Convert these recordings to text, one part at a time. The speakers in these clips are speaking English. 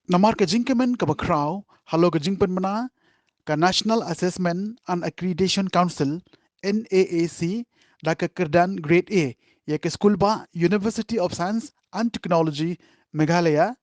Namar ka jingkemen ka bakraw, halo ka jingpen mana ka National Assessment and Accreditation Council NAAC da ka kerdan grade A ya ka skulbah University of Science and Technology Meghalaya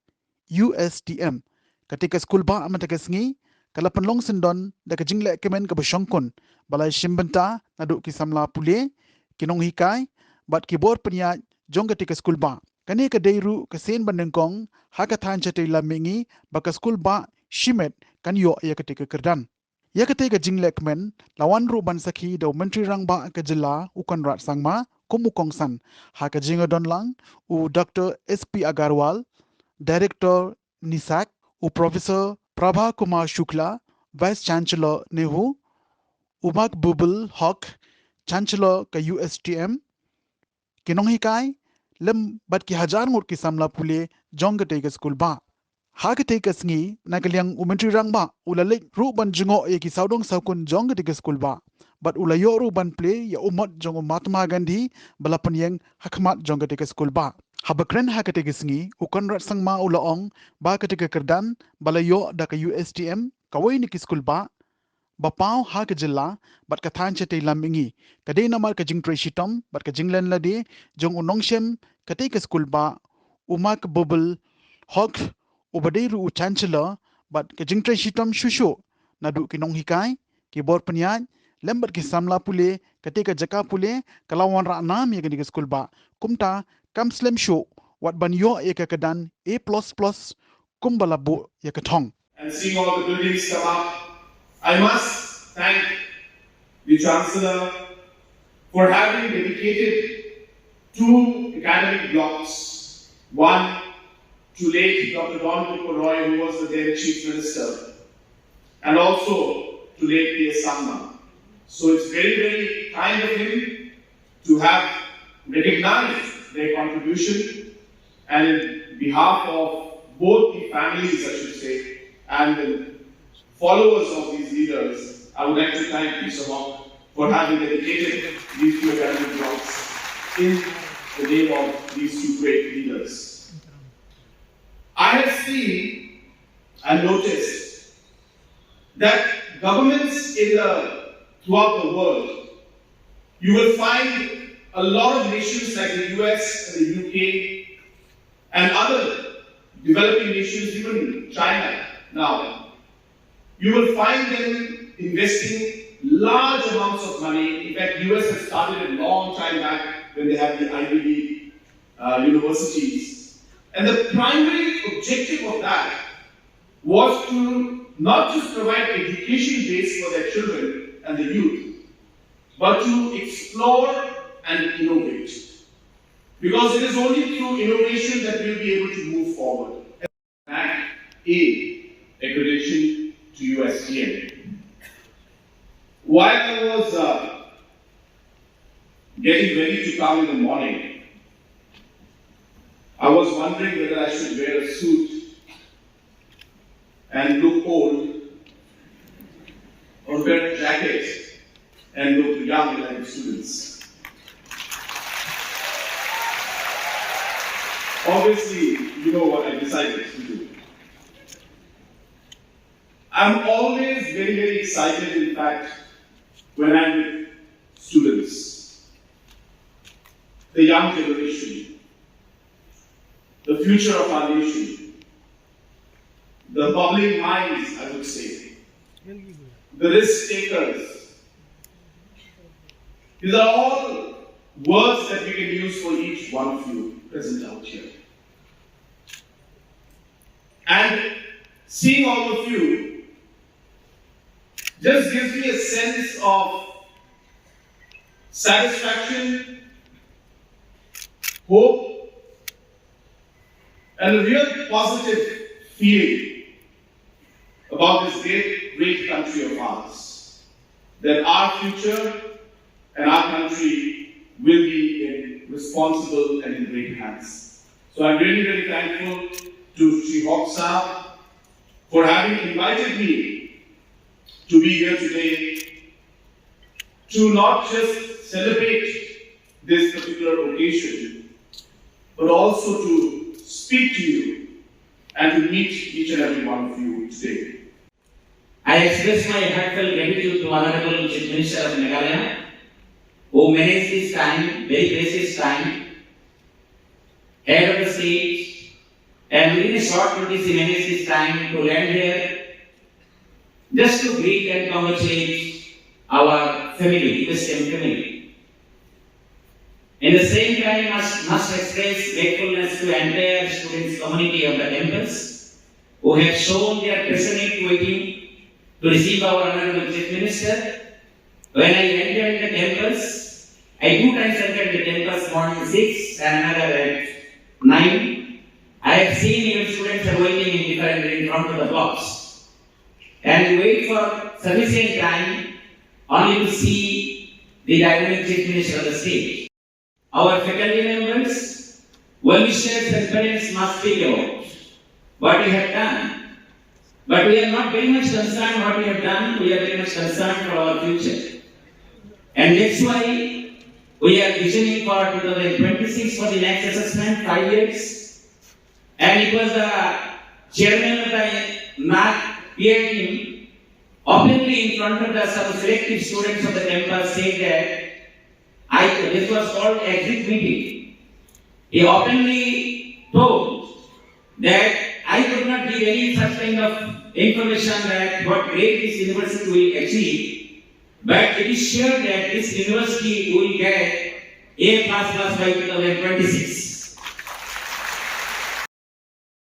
USTM ketika skulbah amata ka sngi kala penlong sendon da ka jingle kemen ka basyongkon balai shimbenta naduk ki samla pule kinong hikai bat kibor penya jong ketika skulbah kani ka deiru ka sen bandengkong haka than chate lamingi baka skulbah shimet kan yo ya ketika kerdan ya ketika jinglek men lawan ru ban sakhi do menteri rangba ke jilla ukan rat sangma kumukong san ha ka jinga don lang u Dr. SP Agarwal Director NISAC u Professor Prabha Kumar Shukla Vice Chancellor Nehu Umak Bubul Haq Chancellor ka USTM kinong hikai lem bat ki hajar ngut ki samla pule jong ke te school ba ha ke te sngi na kaliang umentri rang ba ulalik ru ban jungo ye ki saudong saukun jong ke school ba but ulayo ru ban play ya umat jong Mahatma Gandhi balapan yang hakmat jong ke school ba habakren ha ke sngi ukon rat sangma ulaong ba ke kerdan balayo da ka USTM kawai ni ki school ba Bapau ha ke jilla bat ka than chete lamingi kade namar ka jingtre shitom bat ka jinglen lade jong unong shem kate ka school ba umak bubble hok ubade ru chancellor bat ka jingtre shitom shushu nadu kinong hikai ki bor penya lembat ki samla pule kate ka jaka pule kalawan ra nam ye ka school ba kumta kam slem show wat ban yo ye ka kadan A++ kumbala bo ye ka thong and seeing all the buildings come up, I must thank the Chancellor for having dedicated 2 academic blocks, one to late Dr. Don Roy, who was the then Chief Minister, and also to late P.S. Sangma. So it's very, very kind of him to have recognized their contribution, and in behalf of both the families, I should say, and the followers of these leaders, I would like to thank Mr. Hawk for having dedicated these 2 academic blocks in the name of these 2 great leaders. I have seen and noticed that governments throughout the world, you will find a lot of nations like the US and the UK and other developing nations, even China now, you will find them investing large amounts of money. In fact, US has started a long time back when they had the Ivy League universities. And the primary objective of that was to not just provide education base for their children and the youth, but to explore and innovate. Because it is only through innovation that we'll be able to move forward. NAAC accreditation to USTM. While I was getting ready to come in the morning, I was wondering whether I should wear a suit and look old, or wear a jacket and look young like the students. Obviously, you know what I decided to do. I'm always very, very excited, in fact, when I'm with students, the young generation, the future of our nation, the bubbling minds, I would say, the risk takers. These are all words that we can use for each one of you present out here. And seeing all of you just gives me a sense of satisfaction, hope, and a real positive feeling about this great country of ours. That our future and our country will be in responsible and in great hands. So I'm really, really thankful to Sri Hawk for having invited me to be here today to not just celebrate this particular occasion, but also to speak to you and to meet each and every one of you today. I express my heartfelt gratitude to Honorable Chief Minister of Meghalaya, who managed this time, very precious time, head of the state, and within a short notice he managed this time to land here just to greet and congratulate our family, USTM family. In the same time, must express gratefulness to the entire students community of the campus who have shown their passionate waiting to receive our Honorable Chief Minister. When I entered the campus, I 2 times entered the campus, morning 6 and another at 9. I have seen even students are waiting in front of the box. And we wait for sufficient time only to see the dynamic Chief Minister of the state. Our faculty members, well-wishers and parents must speak about what we have done. But we are not very much concerned what we have done, we are very much concerned for our future. And that's why we are visioning for 2026 for the next assessment, 5 years. And it was the chairman of the NAAC peer team openly in front of the some selective students of the campus said that this was called exit meeting. He openly told that I could not give any such kind of information that what grade this university will achieve, but it is sure that this university will get A++ by 2026.